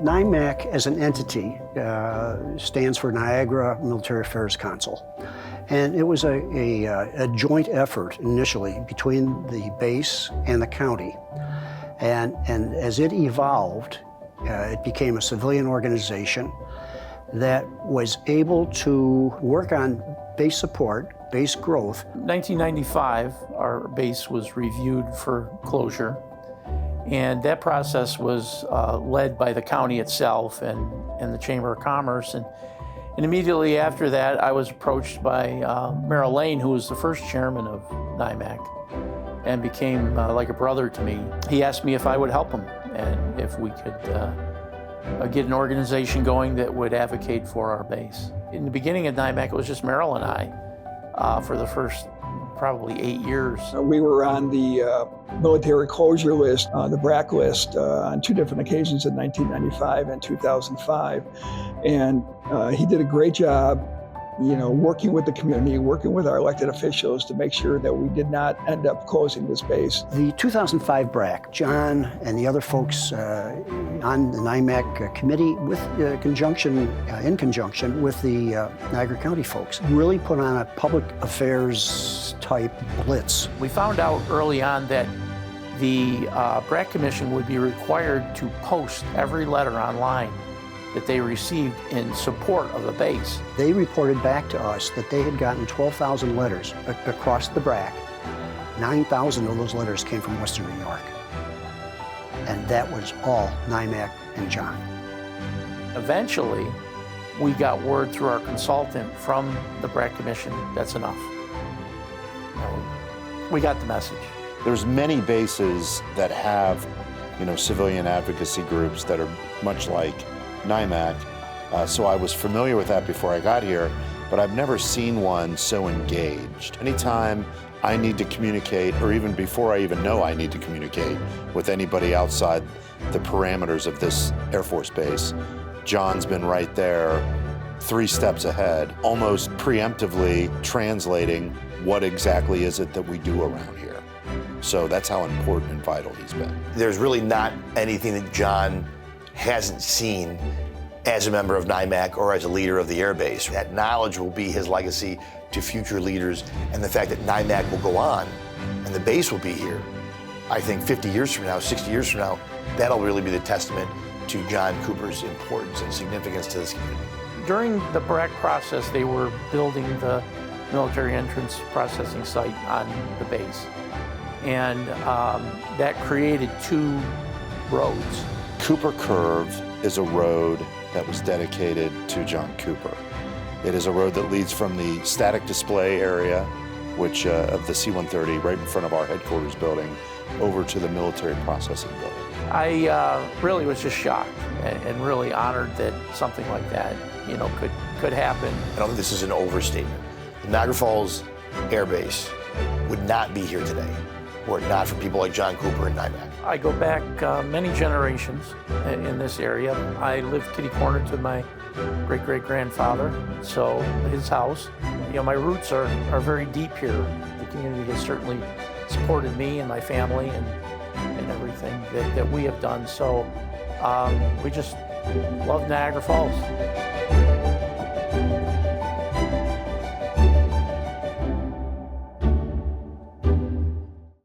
NIMAC as an entity stands for Niagara Military Affairs Council. And it was a joint effort initially between the base and the county. And as it evolved, it became a civilian organization that was able to work on base support, base growth. 1995, our base was reviewed for closure, and that process was led by the county itself and the Chamber of Commerce. And immediately after that, I was approached by Merrill Lane, who was the first chairman of NIMAC, and became like a brother to me. He asked me if I would help him and if we could get an organization going that would advocate for our base. In the beginning of NIMAC, it was just Merrill and I for the first probably 8 years. We were on the military closure list, the BRAC list, on 2 different occasions in 1995 and 2005. And he did a great job, working with the community, working with our elected officials to make sure that we did not end up closing this base. The 2005 BRAC, John and the other folks on the NIMAC committee, in conjunction with the Niagara County folks, really put on a public affairs type blitz. We found out early on that the BRAC Commission would be required to post every letter online that they received in support of the base. They reported back to us that they had gotten 12,000 letters across the BRAC. 9,000 of those letters came from Western New York. And that was all NIMAC and John. Eventually, we got word through our consultant from the BRAC Commission, that's enough. We got the message. There's many bases that have, civilian advocacy groups that are much like NIMAC, so I was familiar with that before I got here, but I've never seen one so engaged. Anytime I need to communicate, or even before I even know I need to communicate with anybody outside the parameters of this Air Force base, John's been right there 3 steps ahead, almost preemptively translating what exactly is it that we do around here. So that's how important and vital he's been. There's really not anything that John hasn't seen as a member of NIMAC or as a leader of the Air Base. That knowledge will be his legacy to future leaders, and the fact that NIMAC will go on and the base will be here, I think 50 years from now, 60 years from now, that'll really be the testament to John Cooper's importance and significance to this community. During the BRAC process, they were building the military entrance processing site on the base, and that created 2 roads. Cooper Curve is a road that was dedicated to John Cooper. It is a road that leads from the static display area, which of the C-130, right in front of our headquarters building, over to the military processing building. I really was just shocked and really honored that something like that, could happen. I don't think this is an overstatement. The Niagara Falls Air Base would not be here today were it not for people like John Cooper and NIMAC. I go back many generations in this area. I lived kitty corner to my great-great-grandfather, so his house. My roots are very deep here. The community has certainly supported me and my family and everything that we have done. So we just love Niagara Falls.